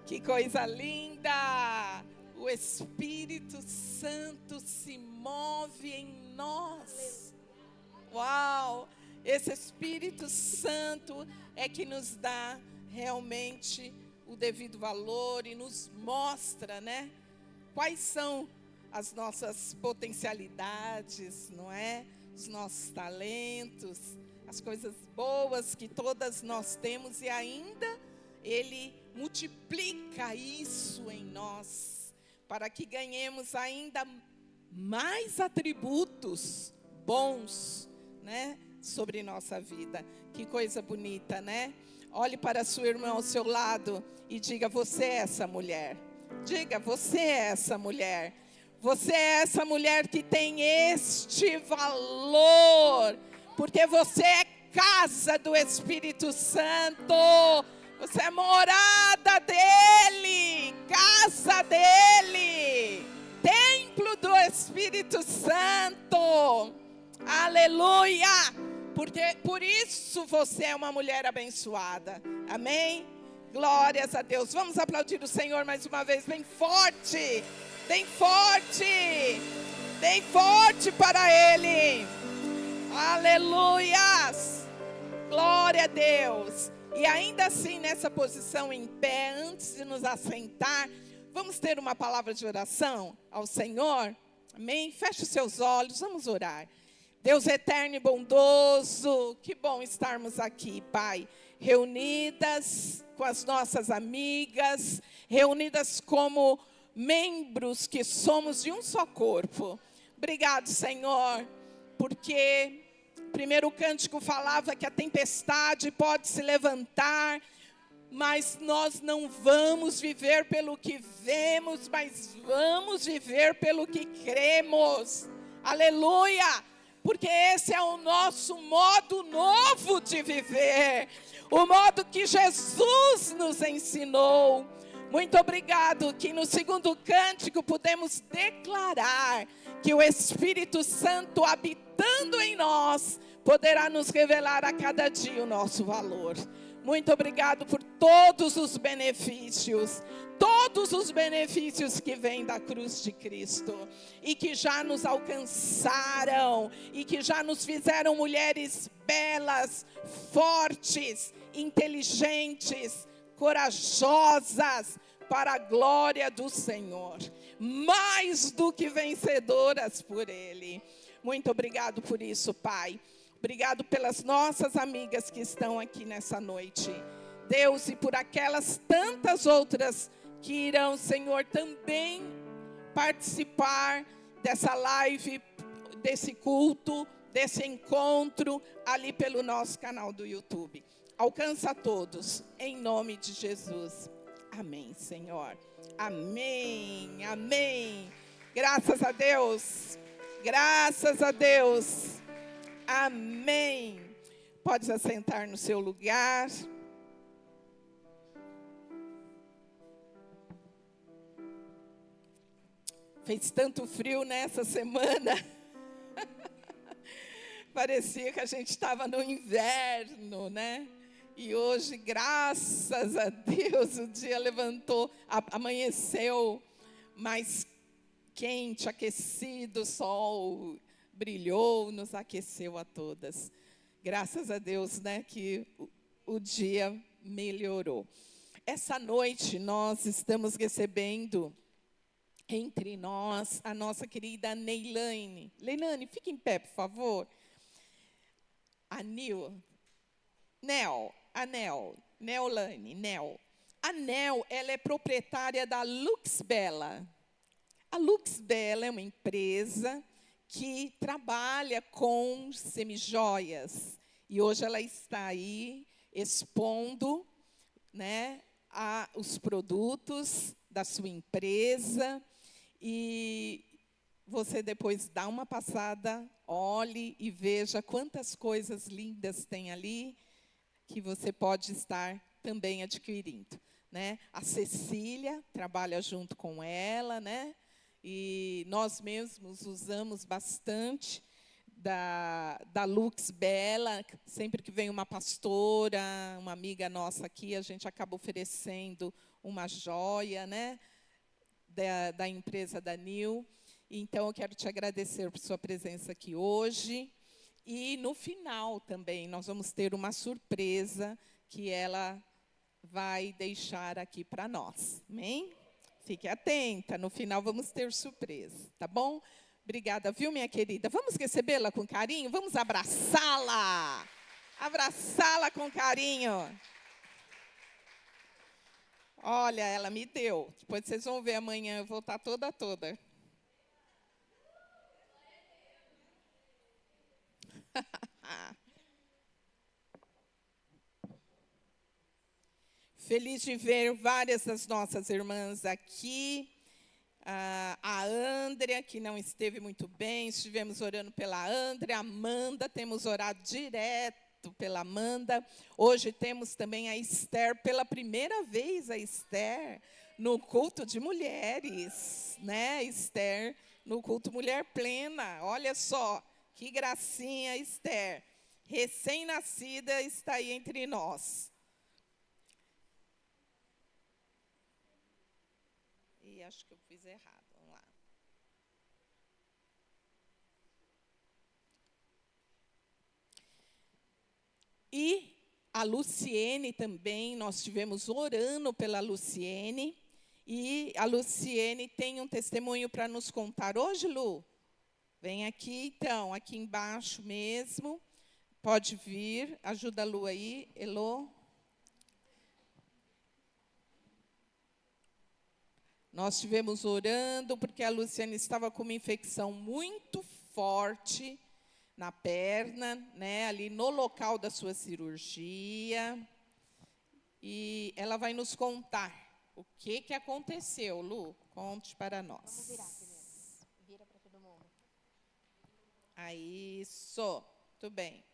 Que coisa linda! O Espírito Santo se move em nós. Uau! Esse Espírito Santo é que nos dá realmente o devido valor e nos mostra, né? Quais são as nossas potencialidades, não é? Os nossos talentos, as coisas boas que todas nós temos, e ainda Ele multiplica isso em nós, para que ganhemos ainda mais atributos bons, né, sobre nossa vida. Que coisa bonita, né? Olhe para a sua irmã ao seu lado e diga: você é essa mulher. Diga: você é essa mulher. Você é essa mulher que tem este valor, porque você é casa do Espírito Santo. Você é morada dele, casa dele, templo do Espírito Santo. Aleluia! Por isso você é uma mulher abençoada. Amém? Glórias a Deus. Vamos aplaudir o Senhor mais uma vez, bem forte. Bem forte. Bem forte para Ele. Aleluias. Glória a Deus. E ainda assim, nessa posição em pé, antes de nos assentar, vamos ter uma palavra de oração ao Senhor. Amém? Feche os seus olhos, vamos orar. Deus eterno e bondoso, que bom estarmos aqui, Pai, reunidas com as nossas amigas, reunidas como membros que somos de um só corpo. Obrigado, Senhor, porque o primeiro cântico falava que a tempestade pode se levantar, mas nós não vamos viver pelo que vemos, mas vamos viver pelo que cremos. Aleluia! Porque esse é o nosso modo novo de viver, o modo que Jesus nos ensinou. Muito obrigado que no segundo cântico pudemos declarar que o Espírito Santo habitando em nós poderá nos revelar a cada dia o nosso valor. Muito obrigado por todos os benefícios que vêm da cruz de Cristo e que já nos alcançaram e que já nos fizeram mulheres belas, fortes, inteligentes, corajosas para a glória do Senhor, mais do que vencedoras por Ele. Muito obrigado por isso, Pai. Obrigado pelas nossas amigas que estão aqui nessa noite, Deus, e por aquelas tantas outras que irão, Senhor, também participar dessa live, desse culto, desse encontro ali pelo nosso canal do YouTube. Alcança a todos, em nome de Jesus. Amém, Senhor. Amém, amém. Graças a Deus. Graças a Deus. Amém. Pode se assentar no seu lugar. Fez tanto frio nessa semana. Parecia que a gente estava no inverno, né? E hoje, graças a Deus, o dia levantou, amanheceu mais quente, aquecido, o sol brilhou, nos aqueceu a todas. Graças a Deus, né, que o dia melhorou. Essa noite nós estamos recebendo entre nós a nossa querida Neilane. Leilane, fique em pé, por favor. Neolane. A Nel, ela é proprietária da Lux Bella. A Lux Bella é uma empresa que trabalha com semijoias. E hoje ela está aí expondo, né, os produtos da sua empresa. E você depois dá uma passada, olhe e veja quantas coisas lindas tem ali que você pode estar também adquirindo, né? A Cecília trabalha junto com ela, né? E nós mesmos usamos bastante da Lux Bela. Sempre que vem uma pastora, uma amiga nossa aqui, a gente acaba oferecendo uma joia, né, da empresa da Nil. Então, eu quero te agradecer por sua presença aqui hoje. E, no final, também, nós vamos ter uma surpresa que ela vai deixar aqui para nós. Amém? Fique atenta, no final vamos ter surpresa, tá bom? Obrigada, viu, minha querida? Vamos recebê-la com carinho? Vamos abraçá-la! Abraçá-la com carinho. Olha, ela me deu. Depois vocês vão ver amanhã, eu vou estar toda. Feliz de ver várias das nossas irmãs aqui. A Andrea, que não esteve muito bem, estivemos orando pela Andrea. Amanda, temos orado direto pela Amanda. Hoje temos também a Esther, pela primeira vez a Esther, no culto de mulheres, né, Esther, no culto Mulher Plena. Olha só, que gracinha, Esther. Recém-nascida está aí entre nós. E acho que eu fiz errado. Vamos lá. E a Luciene também, nós estivemos orando pela Luciene. E a Luciene tem um testemunho para nos contar hoje, Lu? Vem aqui, então, aqui embaixo mesmo. Pode vir, ajuda a Lu aí, Elô. Nós estivemos orando porque a Luciane estava com uma infecção muito forte na perna, né, ali no local da sua cirurgia. E ela vai nos contar o que aconteceu. Lu, conte para nós. Vamos virar primeiro. Vira para todo mundo. Aí, isso. Tudo bem.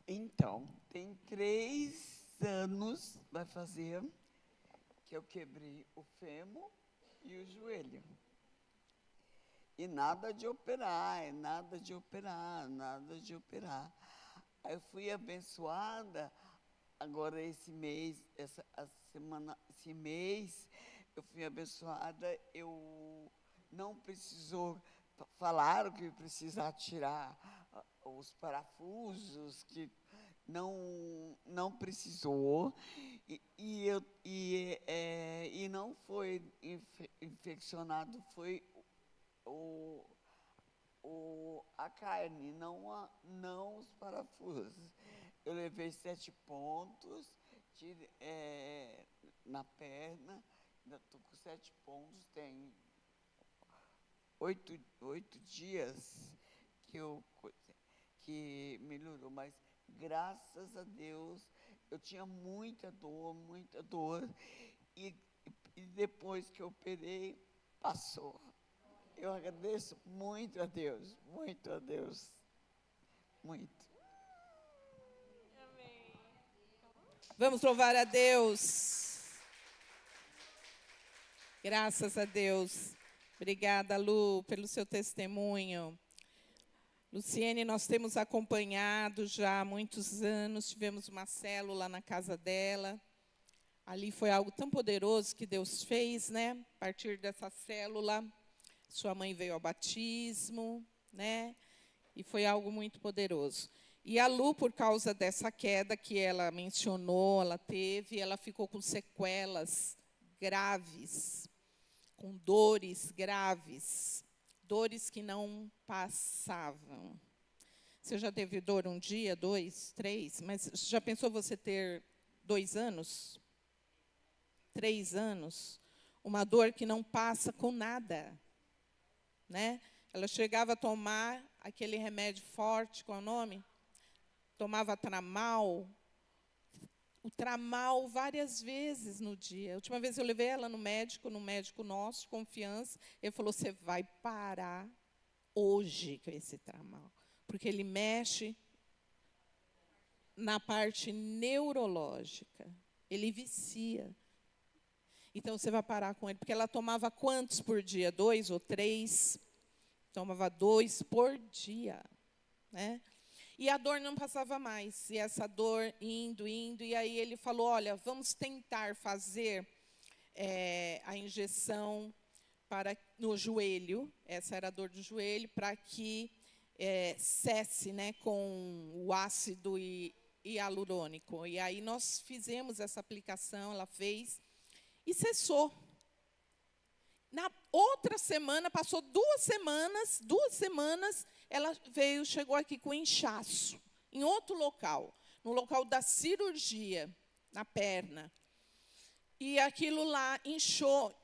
Então, tem 3 anos, vai fazer, que eu quebrei o fêmur e o joelho. E nada de operar, nada de operar. Aí eu fui abençoada, agora esse mês, esse mês, eu fui abençoada, eu não precisou, falaram que precisar tirar os parafusos, que não precisou, e não foi infeccionado, foi a carne, não os parafusos. Eu levei 7 pontos na perna, ainda estou com 7 pontos, tem 8 dias que melhorou, mas graças a Deus, eu tinha muita dor, e depois que eu operei, passou. Eu agradeço muito a Deus, muito. Amém. Vamos louvar a Deus. Graças a Deus. Obrigada, Lu, pelo seu testemunho. Luciene, nós temos acompanhado já há muitos anos, tivemos uma célula na casa dela. Ali foi algo tão poderoso que Deus fez, né? A partir dessa célula, sua mãe veio ao batismo, né? E foi algo muito poderoso. E a Lu, por causa dessa queda que ela mencionou, ela teve, ela ficou com sequelas graves, com dores graves. Dores que não passavam. Você já teve dor um dia, 2, 3? Mas já pensou você ter 2 anos? 3 anos? Uma dor que não passa com nada. Né? Ela chegava a tomar aquele remédio forte, qual é o nome? Tomava Tramal. O Tramal várias vezes no dia. A última vez eu levei ela no médico nosso, de confiança. Ele falou, você vai parar hoje com esse Tramal. Porque ele mexe na parte neurológica. Ele vicia. Então, você vai parar com ele. Porque ela tomava quantos por dia? 2 ou 3? Tomava 2 por dia. Né? E a dor não passava mais. E essa dor indo. E aí ele falou, olha, vamos tentar fazer a injeção no joelho. Essa era a dor do joelho, para que cesse, né, com o ácido hialurônico. E aí nós fizemos essa aplicação, ela fez, e cessou. Na outra semana, passou 2 semanas, ela chegou aqui com inchaço, em outro local, no local da cirurgia, na perna. E aquilo lá inchou,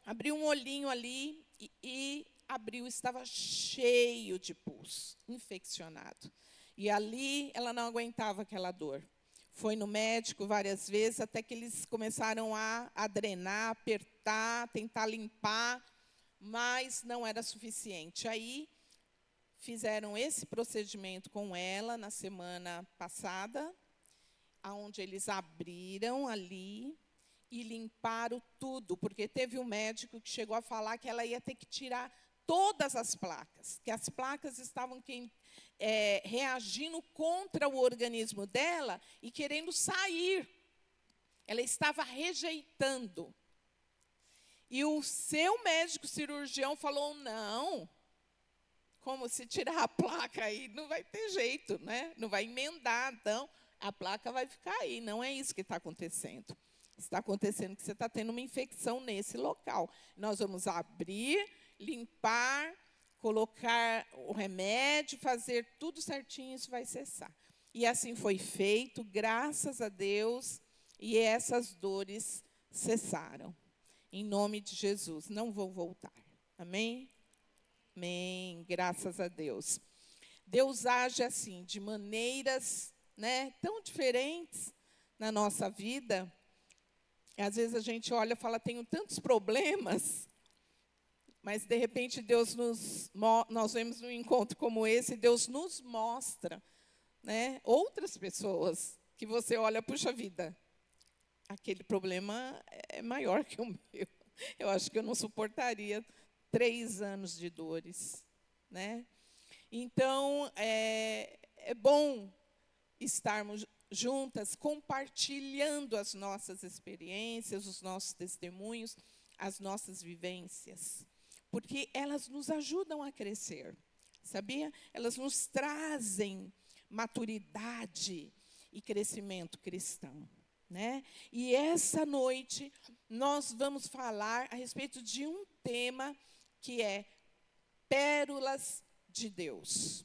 abriu um olhinho ali e abriu, estava cheio de pus, infeccionado. E ali ela não aguentava aquela dor. Foi no médico várias vezes, até que eles começaram a drenar, apertar, tentar limpar, mas não era suficiente. Aí, fizeram esse procedimento com ela na semana passada, onde eles abriram ali e limparam tudo, porque teve um médico que chegou a falar que ela ia ter que tirar todas as placas, que as placas estavam reagindo contra o organismo dela e querendo sair. Ela estava rejeitando. E o seu médico cirurgião falou, não, como se tirar a placa aí, não vai ter jeito, né? Não vai emendar, então a placa vai ficar aí. Não é isso que está acontecendo. Está acontecendo que você está tendo uma infecção nesse local. Nós vamos abrir, limpar, colocar o remédio, fazer tudo certinho, isso vai cessar. E assim foi feito, graças a Deus, e essas dores cessaram. Em nome de Jesus, não vou voltar. Amém? Amém, graças a Deus. Deus age assim, de maneiras, né, tão diferentes na nossa vida. Às vezes a gente olha e fala, tenho tantos problemas, mas, de repente, nós vemos um encontro como esse, Deus nos mostra, né, outras pessoas que você olha, puxa vida, aquele problema é maior que o meu. Eu acho que eu não suportaria 3 anos de dores. Né? Então, é bom estarmos juntas, compartilhando as nossas experiências, os nossos testemunhos, as nossas vivências. Porque elas nos ajudam a crescer, sabia? Elas nos trazem maturidade e crescimento cristão. Né? E essa noite nós vamos falar a respeito de um tema que é pérolas de Deus.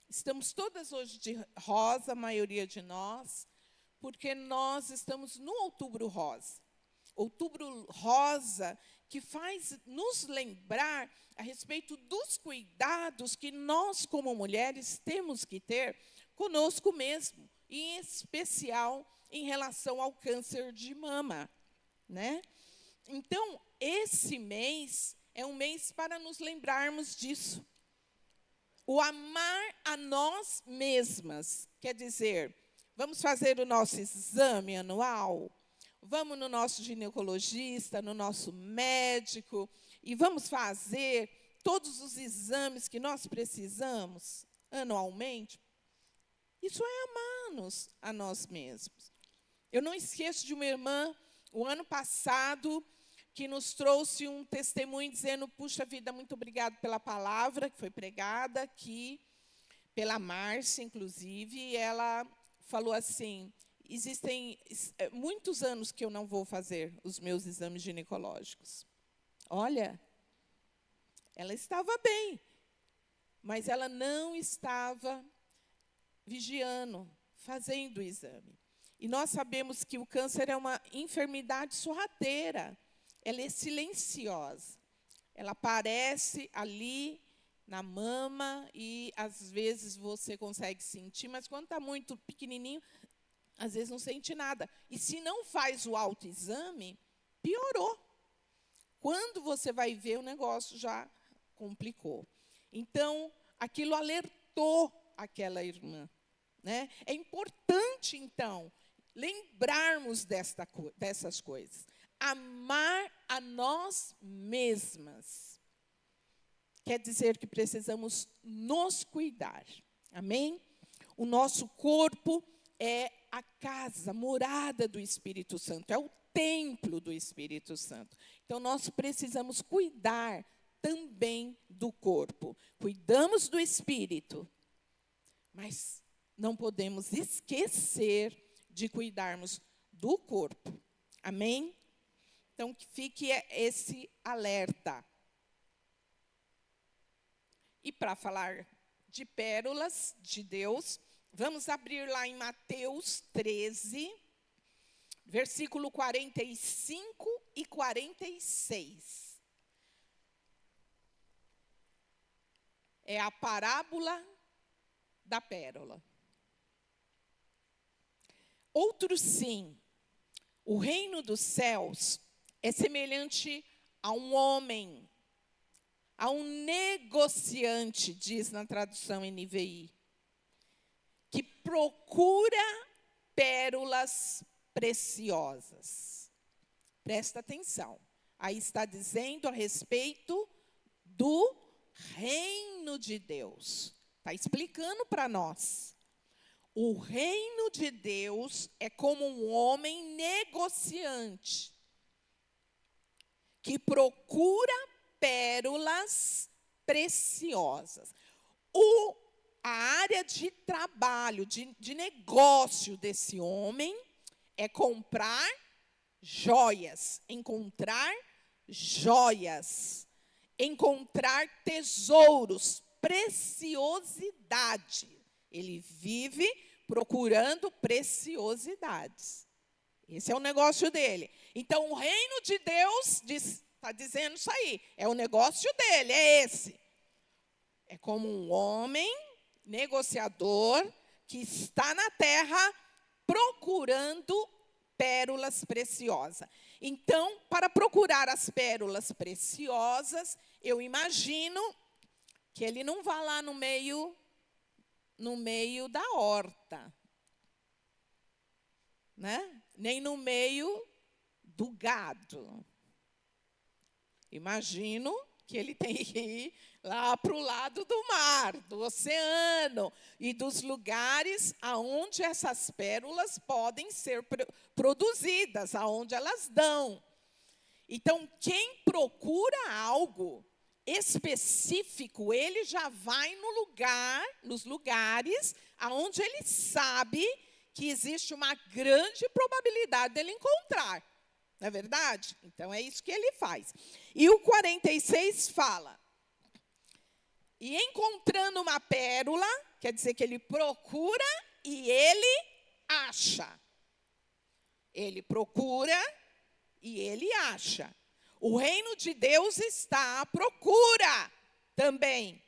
Estamos todas hoje de rosa, a maioria de nós, porque nós estamos no Outubro Rosa. Outubro Rosa, que faz nos lembrar a respeito dos cuidados que nós, como mulheres, temos que ter conosco mesmo, e em especial em relação ao câncer de mama. Né? Então, esse mês é um mês para nos lembrarmos disso. O amar a nós mesmas, quer dizer, vamos fazer o nosso exame anual, vamos no nosso ginecologista, no nosso médico, e vamos fazer todos os exames que nós precisamos anualmente. Isso é amar-nos a nós mesmos. Eu não esqueço de uma irmã, o ano passado, que nos trouxe um testemunho dizendo, puxa vida, muito obrigado pela palavra que foi pregada aqui, pela Márcia, inclusive, e ela falou assim, existem muitos anos que eu não vou fazer os meus exames ginecológicos. Olha, ela estava bem, mas ela não estava vigiando, fazendo o exame. E nós sabemos que o câncer é uma enfermidade sorrateira. Ela é silenciosa. Ela aparece ali na mama e, às vezes, você consegue sentir, mas quando está muito pequenininho, às vezes não sente nada. E se não faz o autoexame, piorou. Quando você vai ver, o negócio já complicou. Então, aquilo alertou aquela irmã. Né? É importante, então, lembrarmos dessas coisas. amar a nós mesmas. Quer dizer que precisamos nos cuidar. Amém? O nosso corpo é a casa, a morada do Espírito Santo, é o templo do Espírito Santo. Então, nós precisamos cuidar também do corpo. Cuidamos do espírito, mas não podemos esquecer de cuidarmos do corpo. Amém? Então, que fique esse alerta. E para falar de pérolas de Deus, vamos abrir lá em Mateus 13, versículo 45 e 46. É a parábola da pérola. Outro sim, o reino dos céus é semelhante a um homem, a um negociante, diz na tradução NVI, que procura pérolas preciosas. Presta atenção. Aí está dizendo a respeito do reino de Deus. Está explicando para nós. O reino de Deus é como um homem negociante que procura pérolas preciosas. A área de trabalho, de negócio desse homem é comprar joias, encontrar joias, encontrar tesouros, preciosidade. Ele vive procurando preciosidades. Esse é o negócio dele. Então, o reino de Deus, está dizendo isso aí, é o negócio dele, é esse. É como um homem negociador que está na terra procurando pérolas preciosas. Então, para procurar as pérolas preciosas, eu imagino que ele não vá lá no meio da horta, né? Nem no meio do gado. Imagino que ele tem que ir lá para o lado do mar, do oceano, e dos lugares aonde essas pérolas podem ser produzidas, aonde elas dão. Então, quem procura algo específico, ele já vai nos lugares aonde ele sabe que existe uma grande probabilidade dele encontrar. Não é verdade? Então, é isso que ele faz. E o 46 fala, e encontrando uma pérola, quer dizer que ele procura e ele acha. Ele procura e ele acha. O reino de Deus está à procura também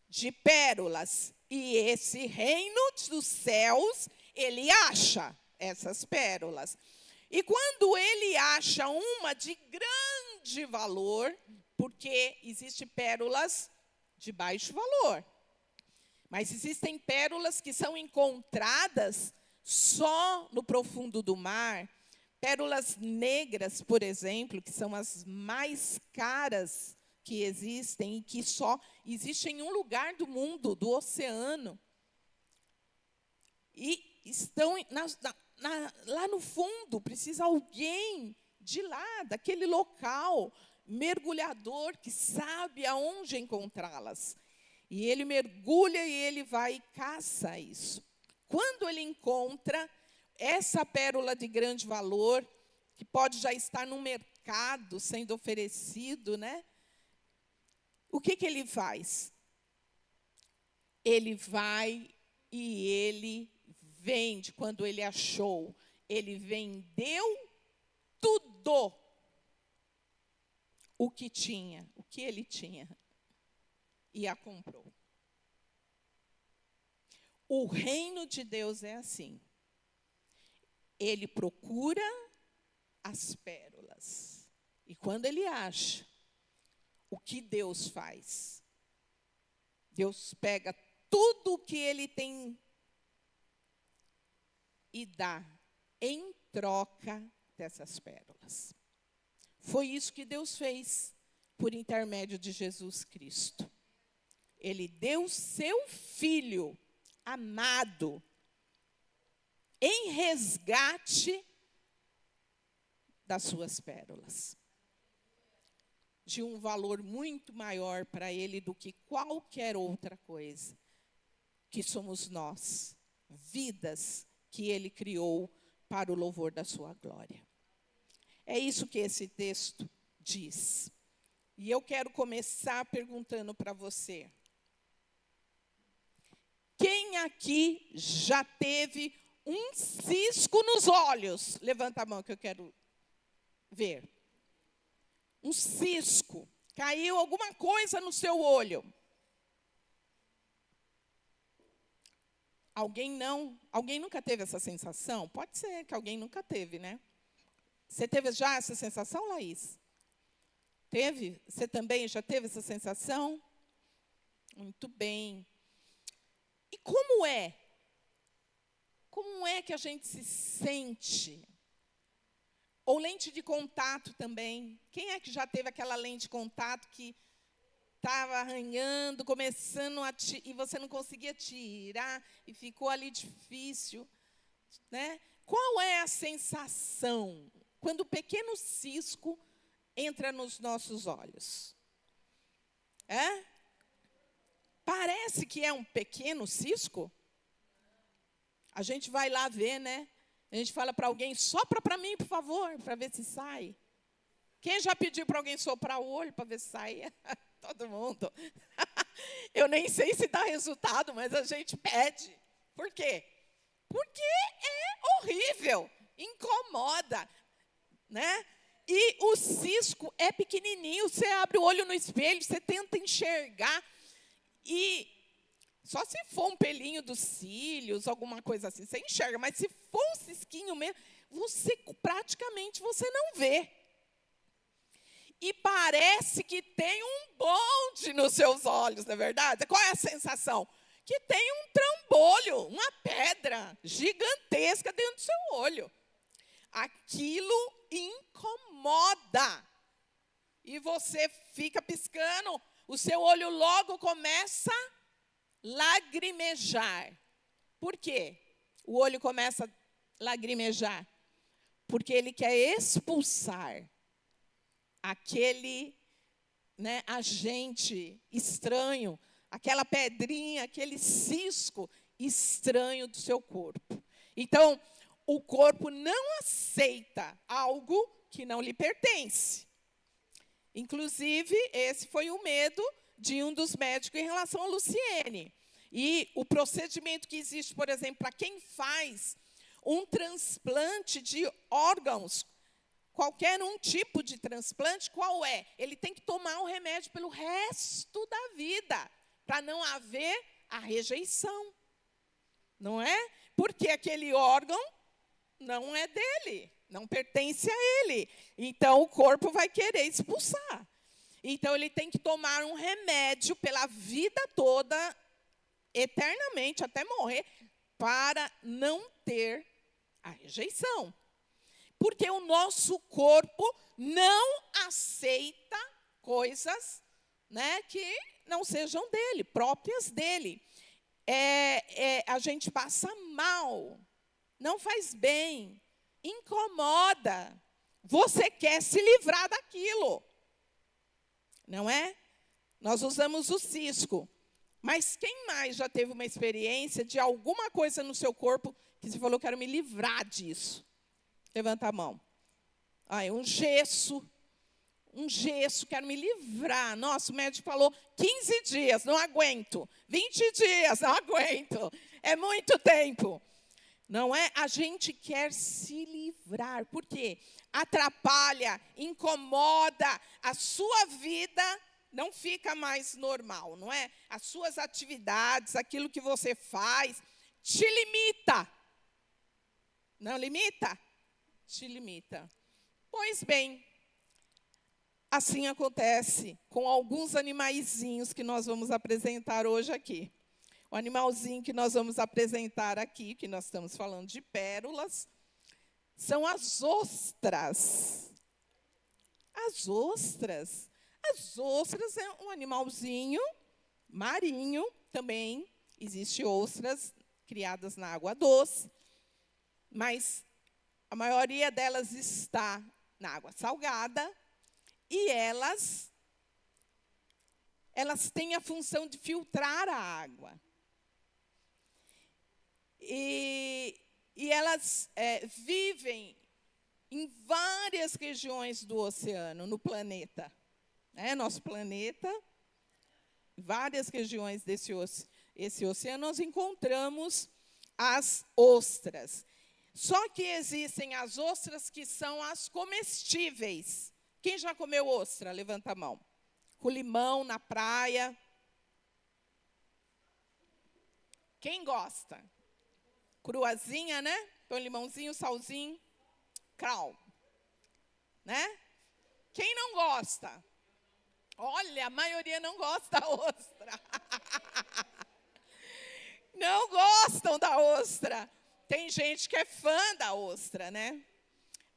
de pérolas. E esse reino dos céus, ele acha essas pérolas. E quando ele acha uma de grande valor, porque existem pérolas de baixo valor, mas existem pérolas que são encontradas só no profundo do mar, pérolas negras, por exemplo, que são as mais caras que existem e que só existem em um lugar do mundo, do oceano. E estão lá no fundo, precisa alguém de lá, daquele local, mergulhador, que sabe aonde encontrá-las. E ele mergulha e ele vai e caça isso. Quando ele encontra essa pérola de grande valor, que pode já estar no mercado sendo oferecido, né? O que ele faz? Ele vai e ele vende. Quando ele achou, ele vendeu tudo o que ele tinha, e a comprou. O reino de Deus é assim. Ele procura as pérolas. E quando ele acha, o que Deus faz? Deus pega tudo o que ele tem e dá em troca dessas pérolas. Foi isso que Deus fez por intermédio de Jesus Cristo. Ele deu seu Filho amado em resgate das suas pérolas, de um valor muito maior para Ele do que qualquer outra coisa, que somos nós, vidas que Ele criou para o louvor da sua glória. É isso que esse texto diz. E eu quero começar perguntando para você: quem aqui já teve um cisco nos olhos? Levanta a mão que eu quero ver. Um cisco. Caiu alguma coisa no seu olho. Alguém não? Alguém nunca teve essa sensação? Pode ser que alguém nunca teve, né? Você teve já essa sensação, Laís? Teve? Você também já teve essa sensação? Muito bem. E como é? Como é que a gente se sente? Ou lente de contato também. Quem é que já teve aquela lente de contato que estava arranhando, começando e você não conseguia tirar e ficou ali difícil, né? Qual é a sensação quando o pequeno cisco entra nos nossos olhos? Parece que é um pequeno cisco. A gente vai lá ver, né? A gente fala para alguém: sopra para mim, por favor, para ver se sai. Quem já pediu para alguém soprar o olho para ver se sai? Todo mundo. Eu nem sei se dá resultado, mas a gente pede. Por quê? Porque é horrível, incomoda, né? E o cisco é pequenininho, você abre o olho no espelho, você tenta enxergar, e só se for um pelinho dos cílios, alguma coisa assim, você enxerga, mas se for um cisquinho mesmo, praticamente você não vê. E parece que tem um bonde nos seus olhos, não é verdade? Qual é a sensação? Que tem um trambolho, uma pedra gigantesca dentro do seu olho. Aquilo incomoda. E você fica piscando, o seu olho logo começa a lagrimejar. Por quê? O olho começa a lagrimejar porque ele quer expulsar aquele, né, agente estranho, aquela pedrinha, aquele cisco estranho do seu corpo. Então, o corpo não aceita algo que não lhe pertence. Inclusive, esse foi o medo de um dos médicos em relação a Luciene. E o procedimento que existe, por exemplo, para quem faz um transplante de órgãos, qualquer um tipo de transplante, qual é? Ele tem que tomar o remédio pelo resto da vida, para não haver a rejeição. Não é? Porque aquele órgão não é dele, não pertence a ele. Então, o corpo vai querer expulsar. Então, ele tem que tomar um remédio pela vida toda, eternamente, até morrer, para não ter a rejeição. Porque o nosso corpo não aceita coisas, né, que não sejam dele, próprias dele. A gente passa mal, não faz bem, incomoda. Você quer se livrar daquilo, não é? Nós usamos o cisco. Mas quem mais já teve uma experiência de alguma coisa no seu corpo que você falou: quero me livrar disso? Levanta a mão. Um gesso, quero me livrar. Nossa, o médico falou 15 dias, não aguento. 20 dias, não aguento. É muito tempo. Não é? A gente quer se livrar. Por quê? Atrapalha, incomoda, a sua vida não fica mais normal, não é? As suas atividades, aquilo que você faz, te limita. Não limita? Te limita. Pois bem, assim acontece com alguns animaizinhos que nós vamos apresentar hoje aqui. O animalzinho que nós vamos apresentar aqui, que nós estamos falando de pérolas, são as ostras. As ostras. As ostras é um animalzinho marinho também. Existem ostras criadas na água doce, mas a maioria delas está na água salgada e elas têm a função de filtrar a água. E elas vivem em várias regiões do oceano, no planeta. Nosso planeta, várias regiões desse oceano, nós encontramos as ostras. Só que existem as ostras que são as comestíveis. Quem já comeu ostra? Levanta a mão. Com limão na praia. Quem gosta? Cruazinha, né? Põe limãozinho, salzinho, crau. Né? Quem não gosta? Olha, a maioria não gosta da ostra. Não gostam da ostra. Tem gente que é fã da ostra, né?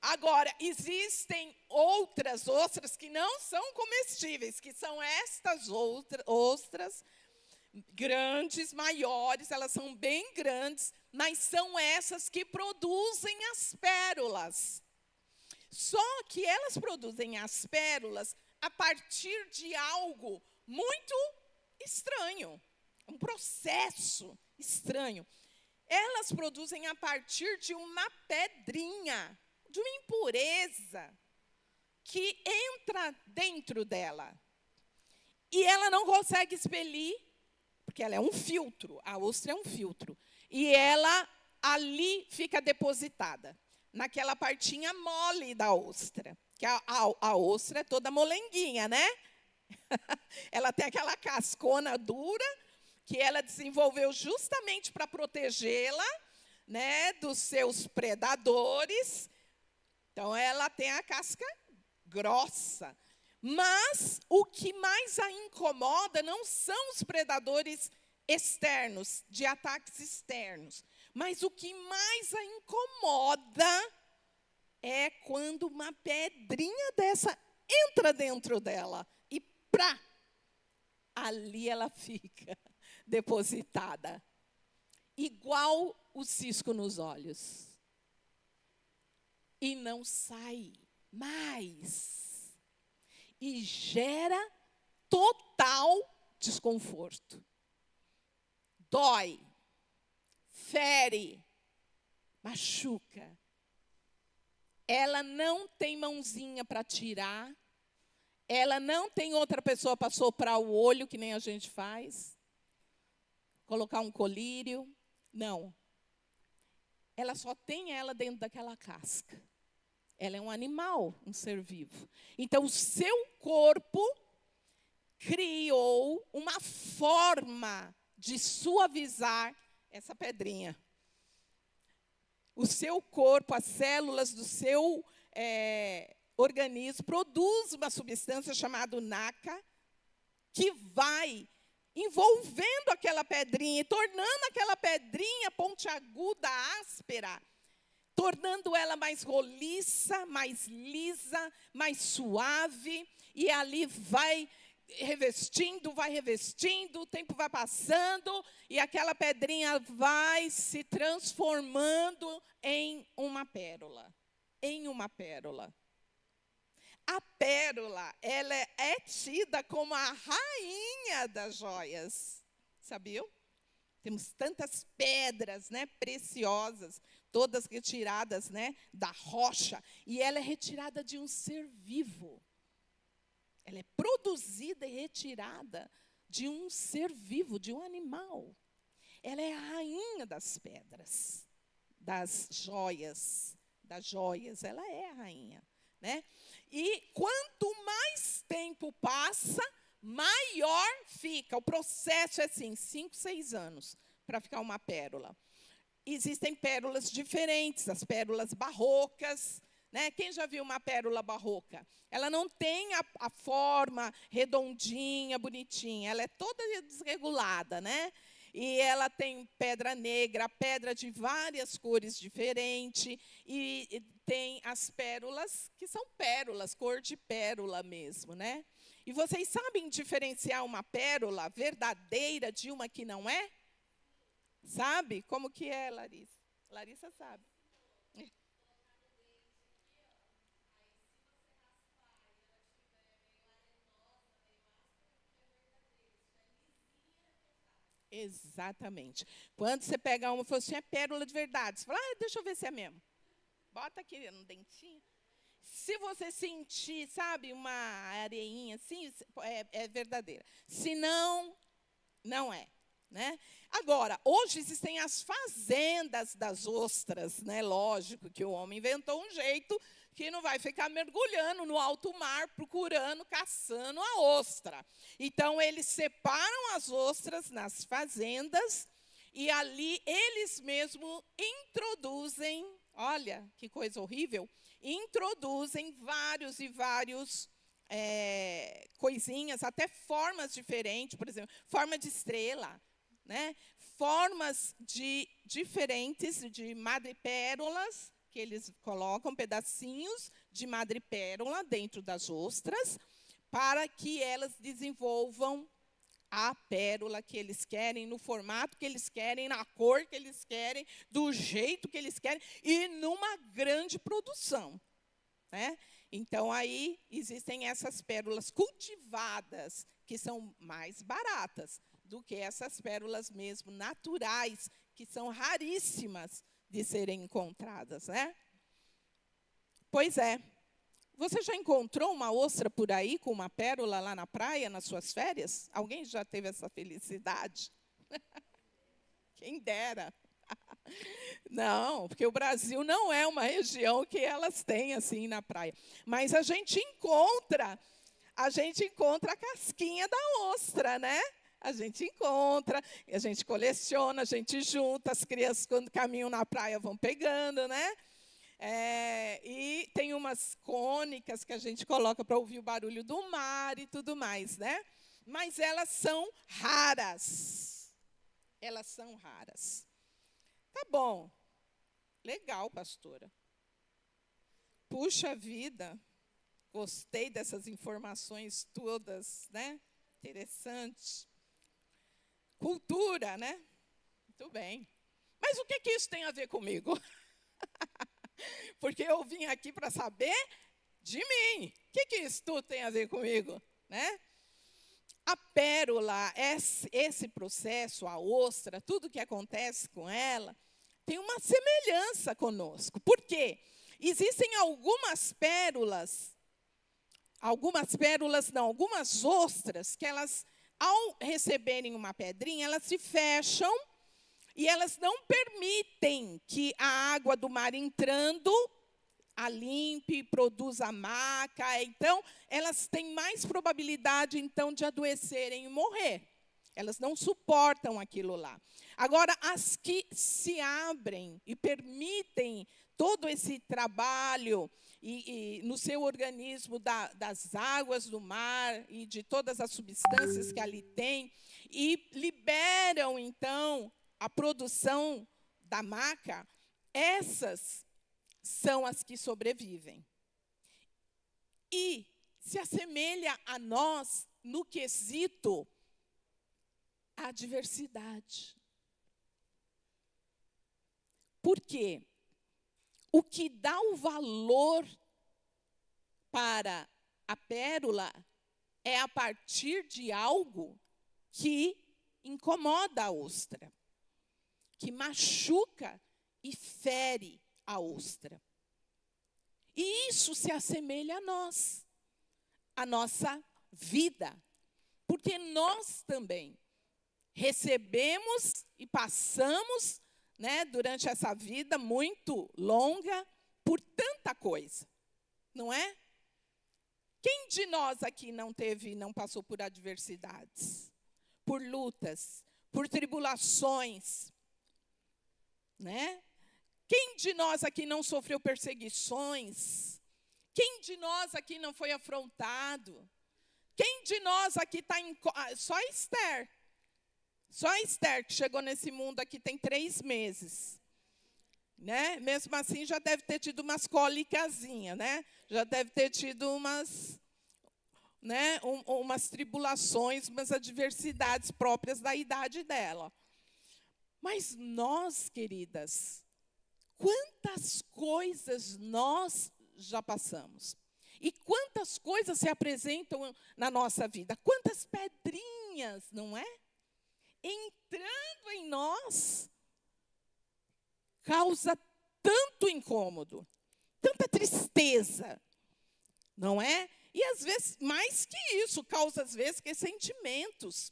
Agora, existem outras ostras que não são comestíveis, que são estas ostras grandes, maiores, elas são bem grandes, mas são essas que produzem as pérolas. Só que elas produzem as pérolas a partir de algo muito estranho, um processo estranho. Elas produzem a partir de uma pedrinha, de uma impureza que entra dentro dela. E ela não consegue expelir, porque ela é um filtro, a ostra é um filtro. E ela ali fica depositada, naquela partinha mole da ostra. Que a ostra é toda molenguinha, né? Ela tem aquela cascona dura, que ela desenvolveu justamente para protegê-la, né, dos seus predadores. Então, ela tem a casca grossa. Mas o que mais a incomoda não são os predadores externos, de ataques externos. Mas o que mais a incomoda é quando uma pedrinha dessa entra dentro dela. E ali ela fica depositada. Igual o cisco nos olhos. E não sai mais. E gera total desconforto. Dói, fere, machuca. Ela não tem mãozinha para tirar. Ela não tem outra pessoa para soprar o olho, que nem a gente faz. Colocar um colírio. Não. Ela só tem ela dentro daquela casca. Ela é um animal, um ser vivo. Então, o seu corpo criou uma forma de suavizar essa pedrinha. O seu corpo, as células do seu organismo produz uma substância chamada NACA, que vai envolvendo aquela pedrinha, e tornando aquela pedrinha pontiaguda, áspera, tornando ela mais roliça, mais lisa, mais suave, e ali vai revestindo, o tempo vai passando, e aquela pedrinha vai se transformando em uma pérola. Em uma pérola. A pérola, ela é tida como a rainha das joias. Sabiam? Temos tantas pedras, né, preciosas, todas retiradas, né, da rocha, e ela é retirada de um ser vivo. Ela é produzida e retirada de um ser vivo, de um animal. Ela é a rainha das pedras, das joias, ela é a rainha, né? E quanto mais tempo passa, maior fica. O processo é assim, 5, 6 anos para ficar uma pérola. Existem pérolas diferentes, as pérolas barrocas, né? Quem já viu uma pérola barroca? Ela não tem a forma redondinha, bonitinha, ela é toda desregulada, né? e ela tem pedra negra, pedra de várias cores diferentes, e tem as pérolas, que são pérolas, cor de pérola mesmo, né? E vocês sabem diferenciar uma pérola verdadeira de uma que não é? Sabe? Como que é, Larissa? Larissa sabe. Exatamente. Quando você pega uma e fala assim, é pérola de verdade. Você fala, deixa eu ver se é mesmo. Bota aqui no dentinho. Se você sentir, sabe, uma areinha assim, é verdadeira. Se não, não é. Né? Agora, hoje existem as fazendas das ostras, né? Lógico que o homem inventou um jeito que não vai ficar mergulhando no alto mar, procurando, caçando a ostra. Então, eles separam as ostras nas fazendas e ali eles mesmos introduzem, olha que coisa horrível, introduzem vários e vários coisinhas, até formas diferentes, por exemplo, forma de estrela, né? Formas diferentes de madrepérolas, que eles colocam pedacinhos de madrepérola dentro das ostras, para que elas desenvolvam a pérola que eles querem, no formato que eles querem, na cor que eles querem, do jeito que eles querem, e numa grande produção. Né? Então, aí existem essas pérolas cultivadas, que são mais baratas do que essas pérolas mesmo naturais, que são raríssimas de serem encontradas. Né? Pois é. Você já encontrou uma ostra por aí com uma pérola lá na praia, nas suas férias? Alguém já teve essa felicidade? Quem dera. Não, porque o Brasil não é uma região que elas têm assim na praia. Mas a gente encontra a casquinha da ostra, né? A gente encontra, a gente coleciona, a gente junta, as crianças quando caminham na praia vão pegando, né? E tem umas cônicas que a gente coloca para ouvir o barulho do mar e tudo mais, né? Mas elas são raras. Elas são raras. Tá bom. Legal, pastora. Puxa vida. Gostei dessas informações todas, né? Interessante. Cultura, né? Muito bem. Mas o que isso tem a ver comigo? Porque eu vim aqui para saber de mim. O que isso tudo tem a ver comigo? Né? A pérola, esse processo, a ostra, tudo que acontece com ela, tem uma semelhança conosco. Por quê? Existem algumas ostras, que elas, ao receberem uma pedrinha, elas se fecham, e elas não permitem que a água do mar entrando a limpe, produza maca. Então, elas têm mais probabilidade, então, de adoecerem e morrer. Elas não suportam aquilo lá. Agora, as que se abrem e permitem todo esse trabalho e no seu organismo das águas do mar e de todas as substâncias que ali tem, e liberam, então, a produção da maca, essas são as que sobrevivem. E se assemelha a nós no quesito a diversidade. Por quê? O que dá o valor para a pérola é a partir de algo que incomoda a ostra, que machuca e fere a ostra. E isso se assemelha a nós, a nossa vida, porque nós também recebemos e passamos, né, durante essa vida muito longa por tanta coisa, não é? Quem de nós aqui não passou por adversidades, por lutas, por tribulações, né? Quem de nós aqui não sofreu perseguições? Quem de nós aqui não foi afrontado? Quem de nós aqui está só Esther. Só a Esther, que chegou nesse mundo aqui, tem 3 meses. Né? Mesmo assim, já deve ter tido umas cólicazinhas, né? Já deve ter tido umas, né? Umas tribulações, umas adversidades próprias da idade dela. Mas nós, queridas, quantas coisas nós já passamos? E quantas coisas se apresentam na nossa vida? Quantas pedrinhas, não é? Entrando em nós, causa tanto incômodo, tanta tristeza, não é? E às vezes, mais que isso, causa às vezes ressentimentos,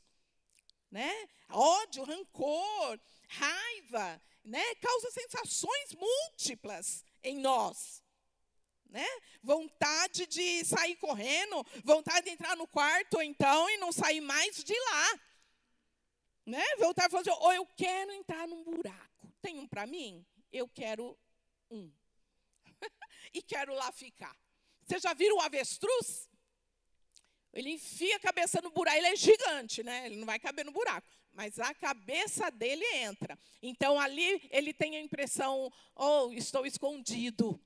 né? Ódio, rancor, raiva, né? Causa sensações múltiplas em nós. Né? Vontade de sair correndo, vontade de entrar no quarto, então, e não sair mais de lá. Né? Vontade de fazer, ou eu quero entrar num buraco. Tem um para mim? Eu quero um. E quero lá ficar. Vocês já viram o avestruz? Ele enfia a cabeça no buraco, ele é gigante, né? Ele não vai caber no buraco. Mas a cabeça dele entra. Então, ali, ele tem a impressão, oh, estou escondido.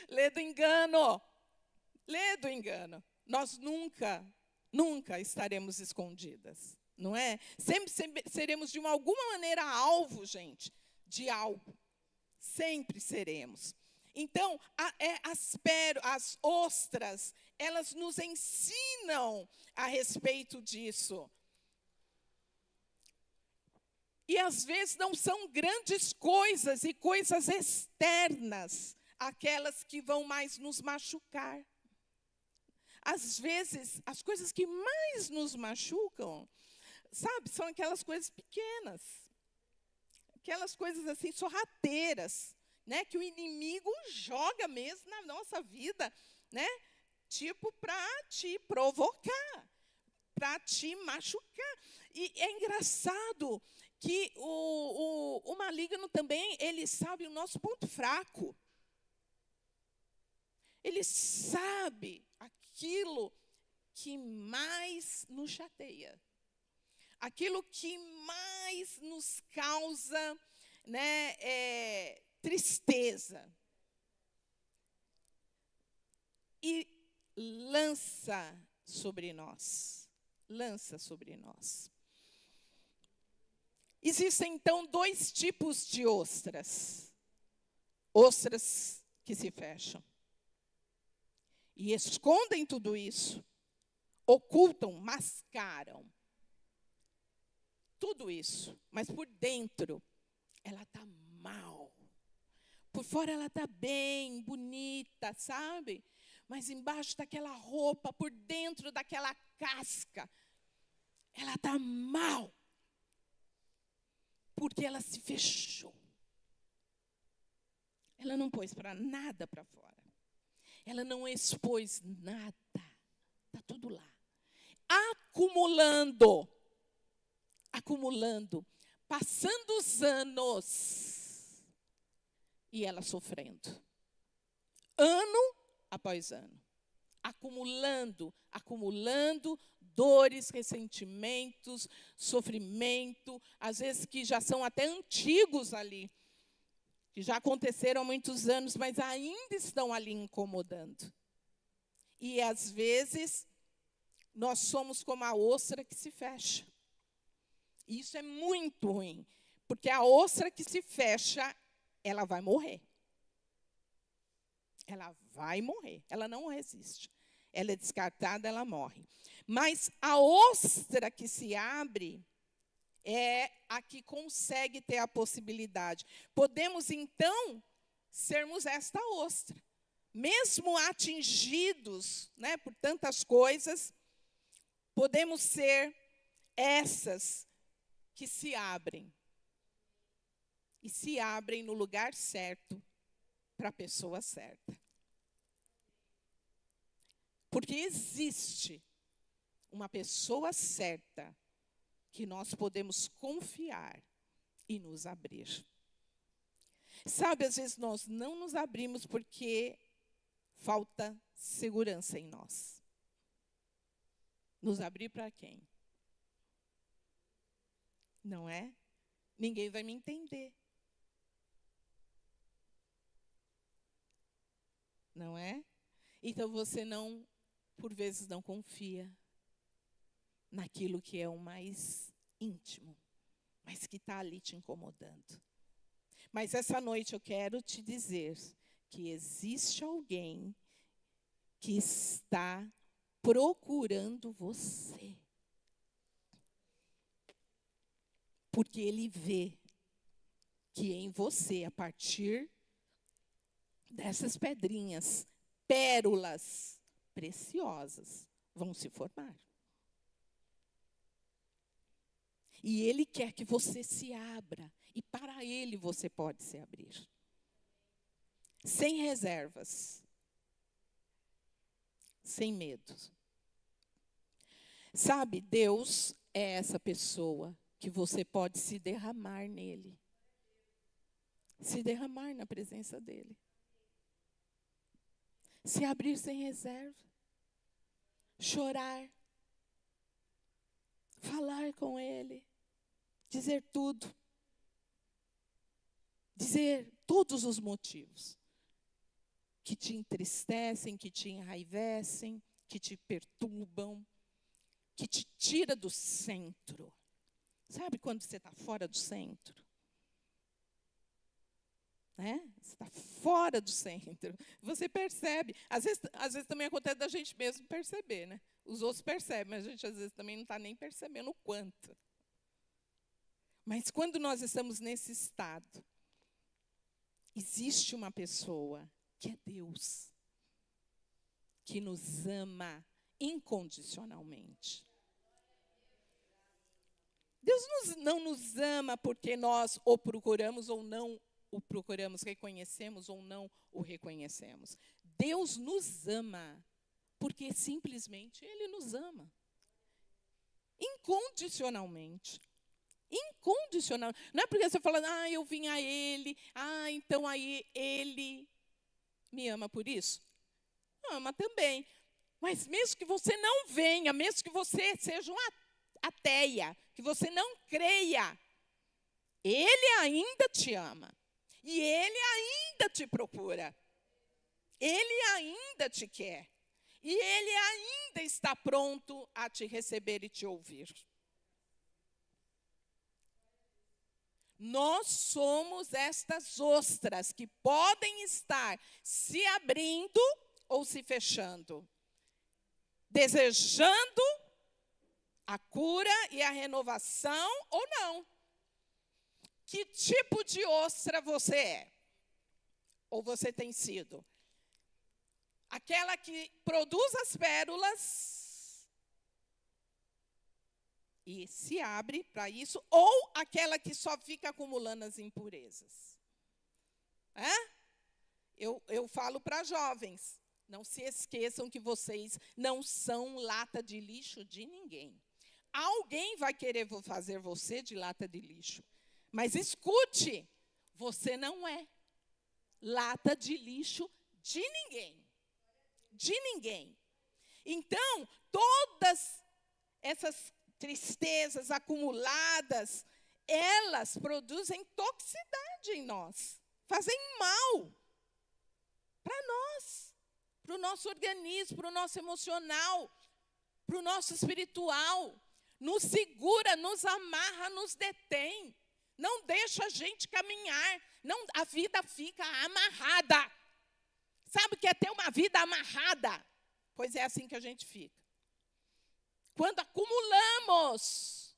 Lê do engano. Lê do engano. Nós nunca estaremos escondidas. Não é? Sempre seremos, de alguma maneira, alvo, gente, de algo. Sempre seremos. Então, as ostras, elas nos ensinam a respeito disso. E, às vezes, não são grandes coisas e coisas externas, aquelas que vão mais nos machucar. Às vezes, as coisas que mais nos machucam, sabe, são aquelas coisas pequenas. Aquelas coisas assim, sorrateiras, né, que o inimigo joga mesmo na nossa vida, né, tipo para te provocar, para te machucar. E é engraçado que o maligno também, ele sabe o nosso ponto fraco. Ele sabe aquilo que mais nos chateia. Aquilo que mais nos causa, né, tristeza. E lança sobre nós. Lança sobre nós. Existem, então, 2 tipos de ostras. Ostras que se fecham. E escondem tudo isso. Ocultam, mascaram. Tudo isso. Mas por dentro, ela está mal. Por fora ela está bem, bonita, sabe? Mas embaixo daquela roupa, por dentro daquela casca, ela está mal. Porque ela se fechou. Ela não pôs nada para fora. Ela não expôs nada. Está tudo lá. Acumulando. Passando os anos. E ela sofrendo. Ano após ano. Acumulando dores, ressentimentos, sofrimento, às vezes que já são até antigos ali, que já aconteceram há muitos anos, mas ainda estão ali incomodando. E, às vezes, nós somos como a ostra que se fecha. E isso é muito ruim, porque a ostra que se fecha, ela vai morrer. Ela vai morrer, ela não resiste. Ela é descartada, ela morre. Mas a ostra que se abre é a que consegue ter a possibilidade. Podemos, então, sermos esta ostra. Mesmo atingidos, né, por tantas coisas, podemos ser essas que se abrem. E se abrem no lugar certo, para a pessoa certa. Porque existe uma pessoa certa que nós podemos confiar e nos abrir. Sabe, às vezes nós não nos abrimos porque falta segurança em nós. Nos abrir para quem? Não é? Ninguém vai me entender. Não é? Então você não, por vezes, não confia naquilo que é o mais íntimo, mas que está ali te incomodando. Mas essa noite eu quero te dizer que existe alguém que está procurando você. Porque ele vê que em você, a partir dessas pedrinhas, pérolas preciosas vão se formar. E ele quer que você se abra. E para ele você pode se abrir. Sem reservas. Sem medo. Sabe, Deus é essa pessoa que você pode se derramar nele. Se derramar na presença dele. Se abrir sem reserva. Chorar. Falar com ele. Dizer tudo. Dizer todos os motivos que te entristecem, que te enraivecem, que te perturbam, que te tira do centro. Sabe quando você está fora do centro? Né? Você está fora do centro. Você percebe. Às vezes também acontece da gente mesmo perceber, né? Os outros percebem, mas a gente às vezes também não está nem percebendo o quanto. Mas quando nós estamos nesse estado, existe uma pessoa que é Deus, que nos ama incondicionalmente. Deus não nos ama porque nós o procuramos ou não o procuramos, reconhecemos ou não o reconhecemos. Deus nos ama porque simplesmente Ele nos ama. Incondicionalmente. Incondicional. Não é porque você fala, eu vim a Ele, então aí Ele me ama por isso? Ama também. Mas mesmo que você não venha, mesmo que você seja uma ateia, que você não creia, Ele ainda te ama. E Ele ainda te procura. Ele ainda te quer. E Ele ainda está pronto a te receber e te ouvir. Nós somos estas ostras que podem estar se abrindo ou se fechando, desejando a cura e a renovação ou não. Que tipo de ostra você é? Ou você tem sido? Aquela que produz as pérolas e se abre para isso, ou aquela que só fica acumulando as impurezas? Eu falo para jovens, não se esqueçam que vocês não são lata de lixo de ninguém. Alguém vai querer fazer você de lata de lixo. Mas escute, você não é lata de lixo de ninguém. De ninguém. Então, todas essas tristezas acumuladas, elas produzem toxicidade em nós. Fazem mal para nós, para o nosso organismo, para o nosso emocional, para o nosso espiritual. Nos segura, nos amarra, nos detém. Não deixa a gente caminhar. Não, a vida fica amarrada. Sabe o que é ter uma vida amarrada? Pois é assim que a gente fica. Quando acumulamos.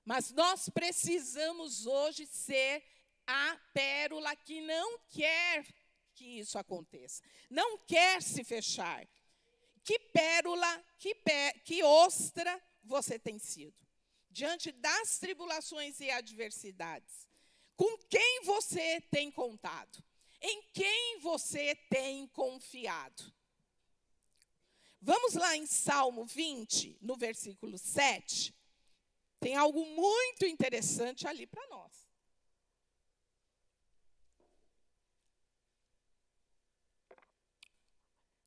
Mas nós precisamos hoje ser a pérola que não quer que isso aconteça. Não quer se fechar. Que pérola, que ostra você tem sido? Diante das tribulações e adversidades. Com quem você tem contado? Em quem você tem confiado? Vamos lá em Salmo 20, no versículo 7. Tem algo muito interessante ali para nós.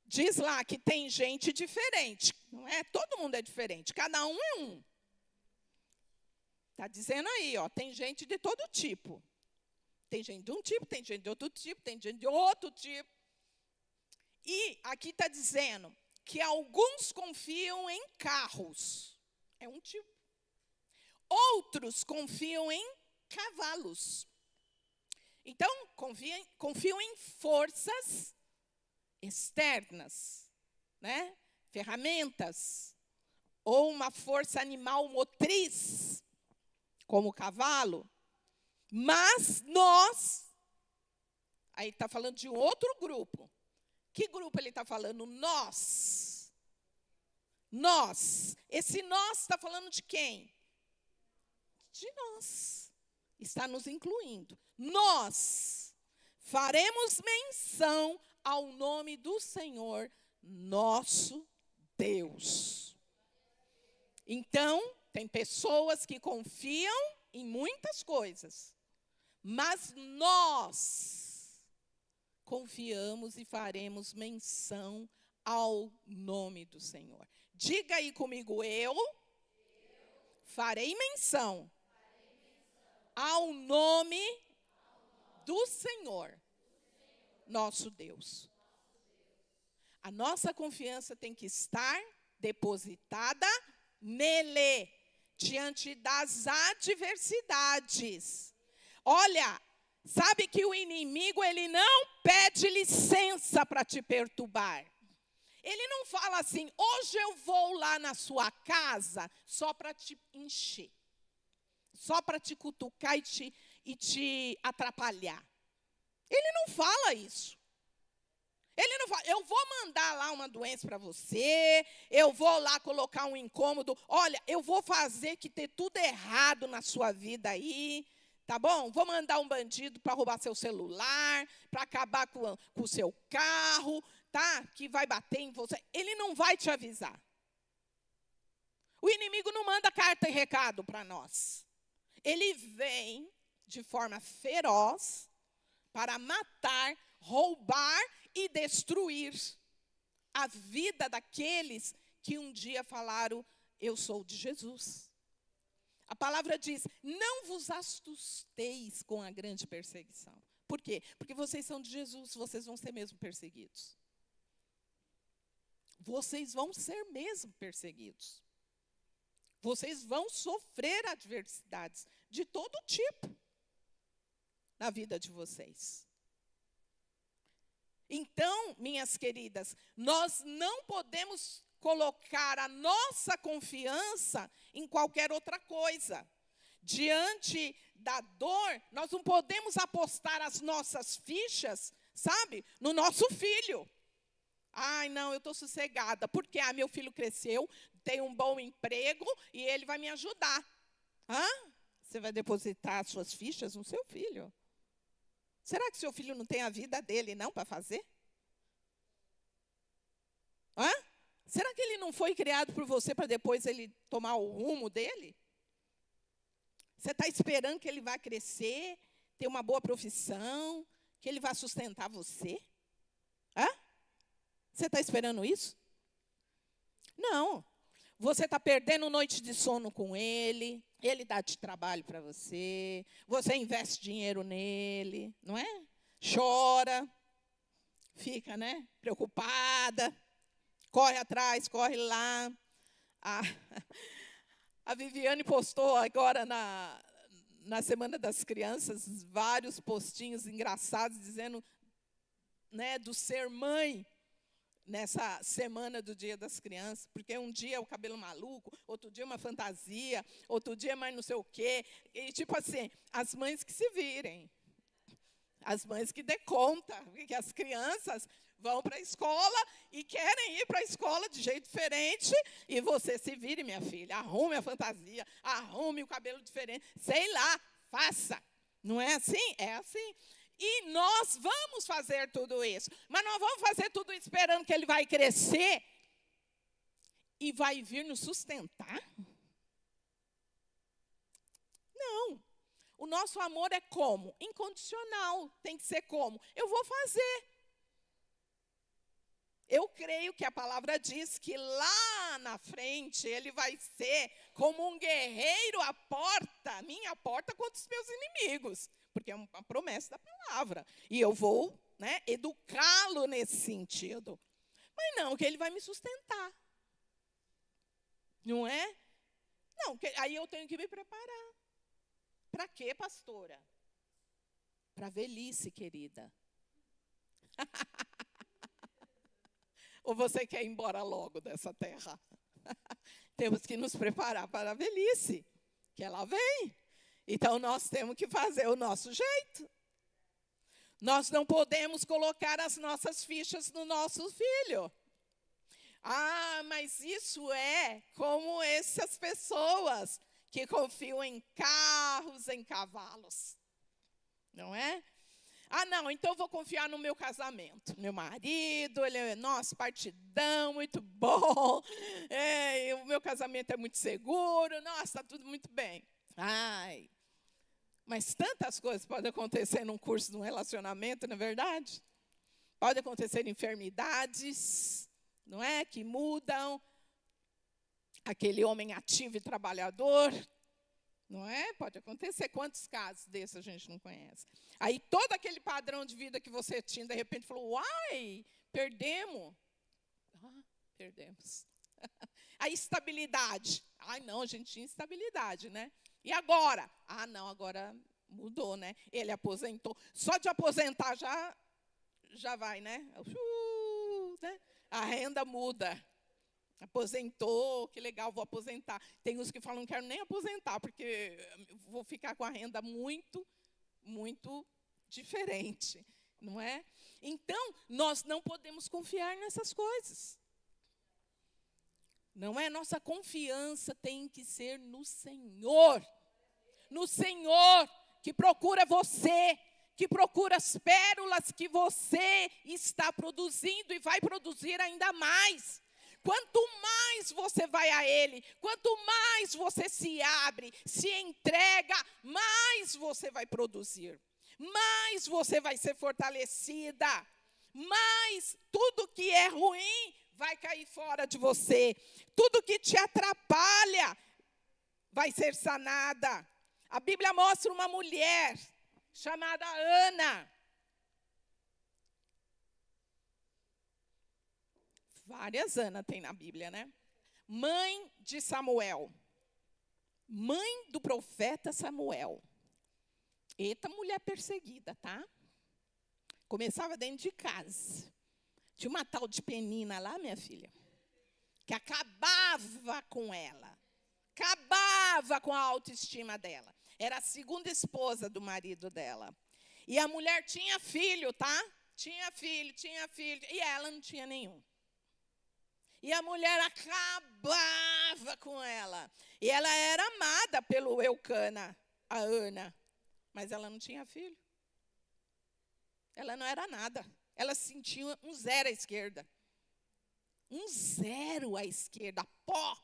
Diz lá que tem gente diferente, não é? Todo mundo é diferente, cada um é um. Está dizendo aí, ó, tem gente de todo tipo. Tem gente de um tipo, tem gente de outro tipo, tem gente de outro tipo. E aqui está dizendo que alguns confiam em carros. É um tipo. Outros confiam em cavalos. Então, confiam em forças externas, né? Ferramentas. Ou uma força animal motriz, como o cavalo. Mas nós, aí está falando de um outro grupo. Que grupo ele está falando? Nós. Nós. Esse nós está falando de quem? De nós. Está nos incluindo. Nós faremos menção ao nome do Senhor, nosso Deus. Então, tem pessoas que confiam em muitas coisas, mas nós confiamos e faremos menção ao nome do Senhor. Diga aí comigo, eu farei menção ao nome do Senhor, nosso Deus. A nossa confiança tem que estar depositada nele, diante das adversidades. Olha, sabe que o inimigo, ele não pede licença para te perturbar. Ele não fala assim, hoje eu vou lá na sua casa só para te encher. Só para te cutucar e te atrapalhar. Ele não fala isso. Ele não fala, eu vou mandar lá uma doença para você, eu vou lá colocar um incômodo. Olha, eu vou fazer que ter tudo errado na sua vida aí, tá bom? Vou mandar um bandido para roubar seu celular, para acabar com o seu carro, tá? Que vai bater em você. Ele não vai te avisar. O inimigo não manda carta e recado para nós. Ele vem de forma feroz para matar, roubar e destruir a vida daqueles que um dia falaram, eu sou de Jesus. A palavra diz, não vos assusteis com a grande perseguição. Por quê? Porque vocês são de Jesus, vocês vão ser mesmo perseguidos. Vocês vão ser mesmo perseguidos. Vocês vão sofrer adversidades de todo tipo na vida de vocês. Então, minhas queridas, nós não podemos colocar a nossa confiança em qualquer outra coisa. Diante da dor, nós não podemos apostar as nossas fichas, sabe, no nosso filho. Ai, não, eu estou sossegada, porque meu filho cresceu, tem um bom emprego e ele vai me ajudar. Você vai depositar as suas fichas no seu filho? Será que seu filho não tem a vida dele, não, para fazer? Será que ele não foi criado por você para depois ele tomar o rumo dele? Você está esperando que ele vá crescer, ter uma boa profissão, que ele vá sustentar você? Você está esperando isso? Não. Você está perdendo noite de sono com ele, ele dá de trabalho para você, você investe dinheiro nele, não é? Chora, fica, né, preocupada, corre atrás, corre lá. A Viviane postou agora na Semana das Crianças vários postinhos engraçados dizendo, né, do ser mãe. Nessa semana do Dia das Crianças, porque um dia é o cabelo maluco, outro dia é uma fantasia, outro dia é mais não sei o quê. E tipo assim, as mães que se virem, as mães que dê conta, porque as crianças vão para a escola e querem ir para a escola de jeito diferente, e você se vire, minha filha, arrume a fantasia, arrume o cabelo diferente, sei lá, faça. Não é assim? É assim. E nós vamos fazer tudo isso. Mas nós vamos fazer tudo isso esperando que ele vai crescer e vai vir nos sustentar? Não. O nosso amor é como? Incondicional. Tem que ser como? Eu vou fazer. Eu creio que a palavra diz que lá na frente ele vai ser como um guerreiro à porta, minha porta contra os meus inimigos, porque é uma promessa da palavra. E eu vou, né, educá-lo nesse sentido. Mas não, que ele vai me sustentar. Não é? Não, aí eu tenho que me preparar. Para quê, pastora? Para a velhice, querida. Ou você quer ir embora logo dessa terra? Temos que nos preparar para a velhice, que ela vem. Então, nós temos que fazer o nosso jeito. Nós não podemos colocar as nossas fichas no nosso filho. Ah, mas isso é como essas pessoas que confiam em carros, em cavalos. Não é? Ah, não, então eu vou confiar no meu casamento. Meu marido, ele é, nossa, partidão, muito bom. O meu casamento é muito seguro. Nossa, está tudo muito bem. Ai, mas tantas coisas podem acontecer num curso de um relacionamento, não é verdade? Pode acontecer enfermidades, não é? Que mudam. Aquele homem ativo e trabalhador, não é? Pode acontecer. Quantos casos desses a gente não conhece? Aí todo aquele padrão de vida que você tinha, de repente falou, uai, perdemos. Ah, perdemos. A estabilidade. Ai, não, a gente tinha estabilidade, né? E agora? Ah, não, agora mudou, né? Ele aposentou. Só de aposentar já vai, né? Né? A renda muda. Aposentou, que legal, vou aposentar. Tem uns que falam, não quero nem aposentar, porque vou ficar com a renda muito diferente, não é? Então, nós não podemos confiar nessas coisas. Não é? Nossa confiança tem que ser no Senhor. No Senhor, que procura você, que procura as pérolas que você está produzindo e vai produzir ainda mais. Quanto mais você vai a Ele, quanto mais você se abre, se entrega, mais você vai produzir. Mais você vai ser fortalecida. Mais tudo que é ruim vai cair fora de você. Tudo que te atrapalha vai ser sanada. A Bíblia mostra uma mulher chamada Ana. Várias Ana tem na Bíblia, né? Mãe de Samuel. Mãe do profeta Samuel. Eita, mulher perseguida, tá? Começava dentro de casa. Tinha uma tal de Penina lá, minha filha, que acabava com ela. Acabava com a autoestima dela. Era a segunda esposa do marido dela. E a mulher tinha filho, tá? Tinha filho. E ela não tinha nenhum. E a mulher acabava com ela. E ela era amada pelo Eucana, a Ana. Mas ela não tinha filho. Ela não era nada. Ela sentia um zero à esquerda. Um zero à esquerda, pó.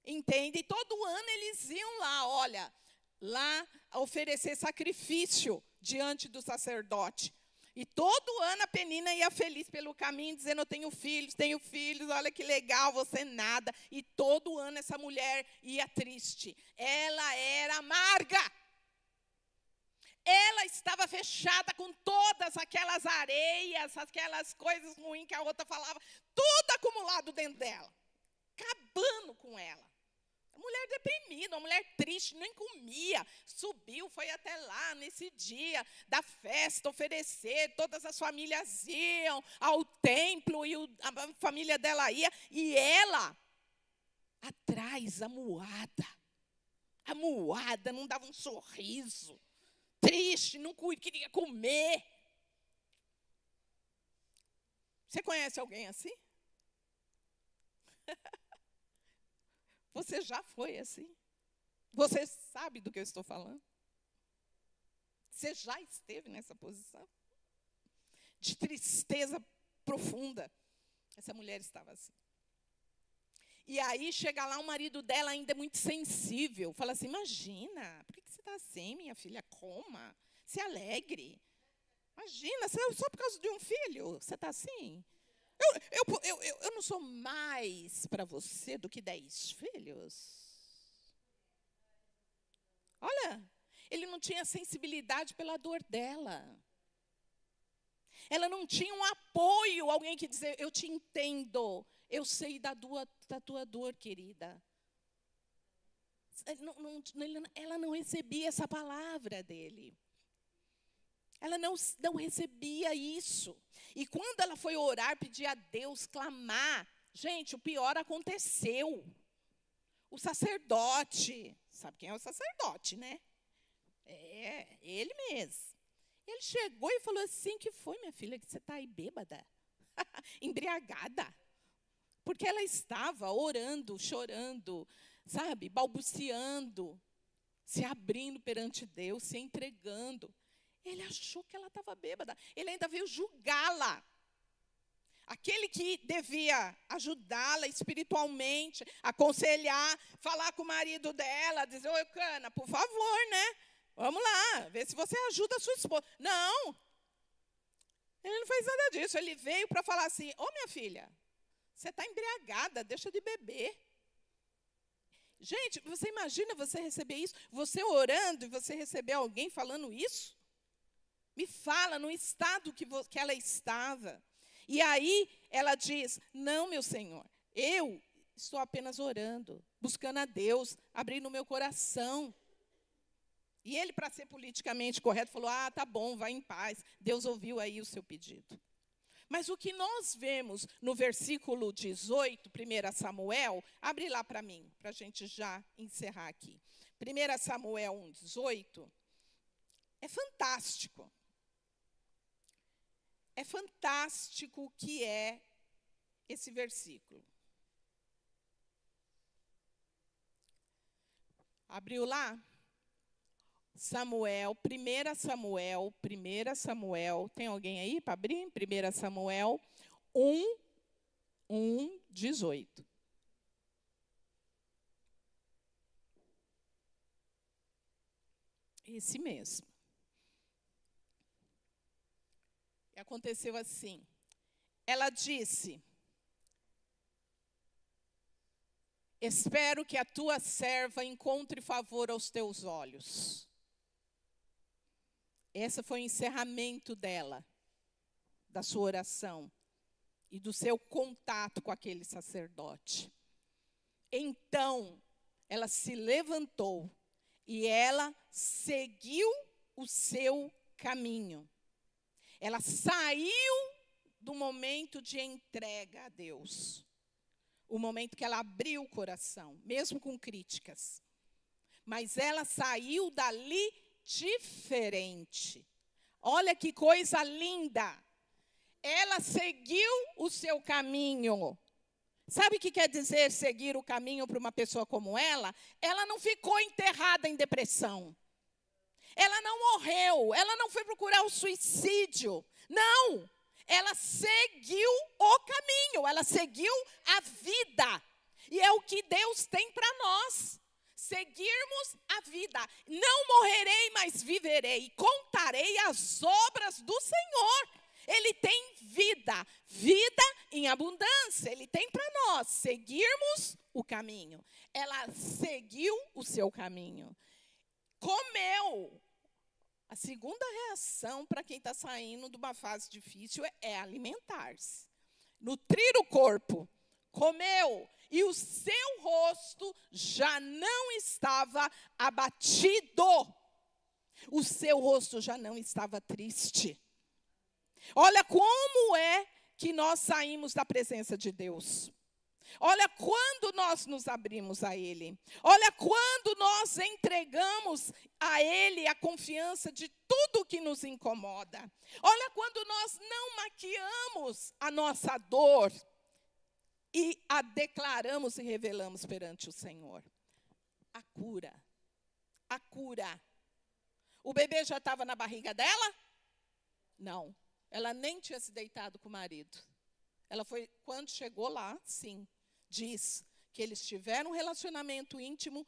Entende? E todo ano eles iam lá, olha, lá oferecer sacrifício diante do sacerdote. E todo ano a Penina ia feliz pelo caminho, dizendo, eu tenho filhos, olha que legal, você nada. E todo ano essa mulher ia triste. Ela era amarga. Ela estava fechada com todas aquelas areias, aquelas coisas ruins que a outra falava, tudo acumulado dentro dela. Acabando com ela. A mulher deprimida, uma mulher triste, nem comia. Subiu, foi até lá nesse dia da festa oferecer. Todas as famílias iam ao templo e a família dela ia. E ela, atrás, amuada. Amuada, não dava um sorriso. Triste, não queria comer. Você conhece alguém assim? Você já foi assim? Você sabe do que eu estou falando? Você já esteve nessa posição? De tristeza profunda. Essa mulher estava assim. E aí chega lá o marido dela ainda muito sensível. Fala assim, imagina, por que você está assim, minha filha? Coma, se alegre. Imagina, só por causa de um filho, você está assim? Eu não sou mais para você do que 10 filhos. Olha, ele não tinha sensibilidade pela dor dela. Ela não tinha um apoio, alguém que dizia, eu te entendo, eu sei da tua dor, querida. Ela não recebia essa palavra dele. Ela não recebia isso. E quando ela foi orar, pedir a Deus, clamar, gente, o pior aconteceu. O sacerdote, sabe quem é o sacerdote, né? É, ele mesmo. Ele chegou e falou assim, que foi, minha filha, que você está aí bêbada? Embriagada. Porque ela estava orando, chorando, sabe, balbuciando, se abrindo perante Deus, se entregando. Ele achou que ela estava bêbada. Ele ainda veio julgá-la. Aquele que devia ajudá-la espiritualmente, aconselhar, falar com o marido dela, dizer, ô, Cana, por favor, né? Vamos lá, ver se você ajuda a sua esposa. Não. Ele não fez nada disso. Ele veio para falar assim, ô, minha filha, você está embriagada, deixa de beber. Gente, você imagina você receber isso? Você orando e você receber alguém falando isso? Me fala no estado que ela estava. E aí ela diz, não, meu Senhor, eu estou apenas orando, buscando a Deus, abrindo o meu coração. E ele, para ser politicamente correto, falou, tá bom, vai em paz. Deus ouviu aí o seu pedido. Mas o que nós vemos no versículo 18, 1 Samuel, abre lá para mim, para a gente já encerrar aqui. 1 Samuel 1:18, é fantástico. É fantástico o que é esse versículo. Abriu lá? Samuel, 1 Samuel, tem alguém aí para abrir? 1 Samuel 1:18. Esse mesmo. E aconteceu assim. Ela disse, espero que a tua serva encontre favor aos teus olhos. Esse foi o encerramento dela, da sua oração e do seu contato com aquele sacerdote. Então, ela se levantou e ela seguiu o seu caminho. Ela saiu do momento de entrega a Deus. O momento que ela abriu o coração, mesmo com críticas. Mas ela saiu dali diferente. Olha que coisa linda. Ela seguiu o seu caminho. Sabe o que quer dizer seguir o caminho para uma pessoa como ela? Ela não ficou enterrada em depressão. Ela não morreu. Ela não foi procurar o suicídio. Não. Ela seguiu o caminho. Ela seguiu a vida. E é o que Deus tem para nós. Seguirmos a vida. Não morrerei, mas viverei. E contarei as obras do Senhor. Ele tem vida. Vida em abundância. Ele tem para nós seguirmos o caminho. Ela seguiu o seu caminho. Comeu. A segunda reação para quem está saindo de uma fase difícil é alimentar-se. Nutrir o corpo. Comeu. E o seu rosto já não estava abatido. O seu rosto já não estava triste. Olha como é que nós saímos da presença de Deus. Olha quando nós nos abrimos a Ele. Olha quando nós entregamos a Ele a confiança de tudo que nos incomoda. Olha quando nós não maquiamos a nossa dor e a declaramos e revelamos perante o Senhor. A cura. A cura. O bebê já estava na barriga dela? Não. Ela nem tinha se deitado com o marido. Ela foi, quando chegou lá, sim, diz que eles tiveram um relacionamento íntimo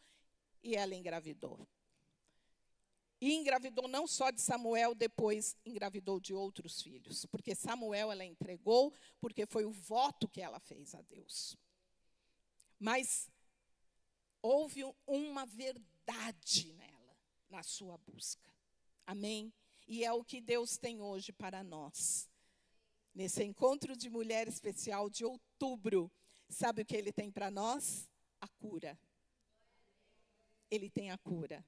e ela engravidou. E engravidou não só de Samuel, depois engravidou de outros filhos. Porque Samuel ela entregou, porque foi o voto que ela fez a Deus. Mas houve uma verdade nela, na sua busca. Amém? E é o que Deus tem hoje para nós. Nesse encontro de mulher especial de outubro, sabe o que Ele tem para nós? A cura. Ele tem a cura.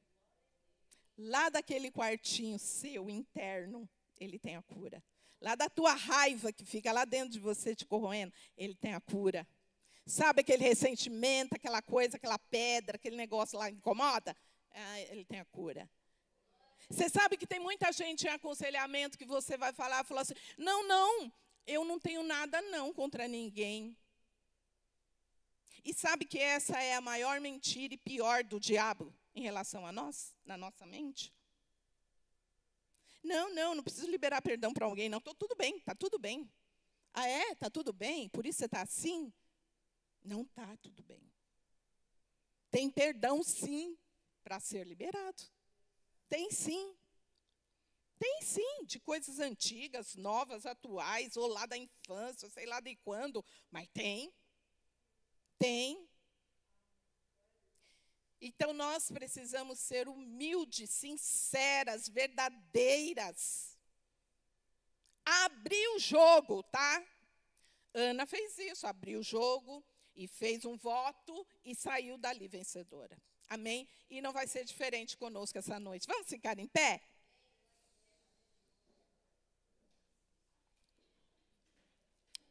Lá daquele quartinho seu, interno, Ele tem a cura. Lá da tua raiva que fica lá dentro de você te corroendo, Ele tem a cura. Sabe aquele ressentimento, aquela coisa, aquela pedra, aquele negócio lá incomoda? Ele tem a cura. Você sabe que tem muita gente em aconselhamento que você vai falar assim, não, eu não tenho nada não contra ninguém. E sabe que essa é a maior mentira e pior do diabo em relação a nós, na nossa mente? Não preciso liberar perdão para alguém, não. Está tudo bem. Ah, é? Está tudo bem? Por isso você está assim? Não está tudo bem. Tem perdão, sim, para ser liberado. Tem sim. Tem sim, de coisas antigas, novas, atuais, ou lá da infância, sei lá de quando, mas tem. Tem. Então, nós precisamos ser humildes, sinceras, verdadeiras. Abrir o jogo, tá? Ana fez isso, abriu o jogo e fez um voto e saiu dali vencedora. Amém? E não vai ser diferente conosco essa noite. Vamos ficar em pé?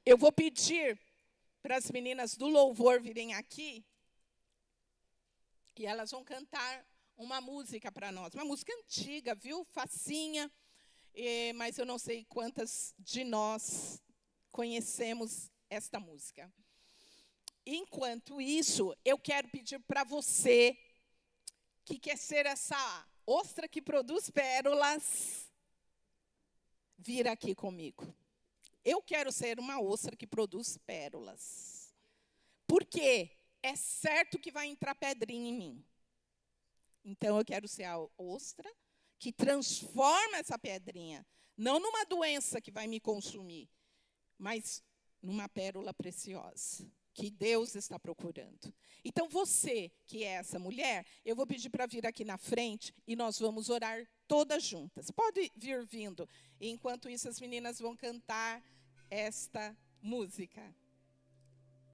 Eu vou pedir para as meninas do louvor virem aqui e elas vão cantar uma música para nós. Uma música antiga, viu? Facinha, mas eu não sei quantas de nós conhecemos esta música. Enquanto isso, eu quero pedir para você que quer ser essa ostra que produz pérolas, vir aqui comigo. Eu quero ser uma ostra que produz pérolas. Por quê? É certo que vai entrar pedrinha em mim. Então, eu quero ser a ostra que transforma essa pedrinha, não numa doença que vai me consumir, mas numa pérola preciosa, que Deus está procurando. Então, você que é essa mulher, eu vou pedir para vir aqui na frente e nós vamos orar todas juntas. Pode vir vindo. Enquanto isso, as meninas vão cantar esta música.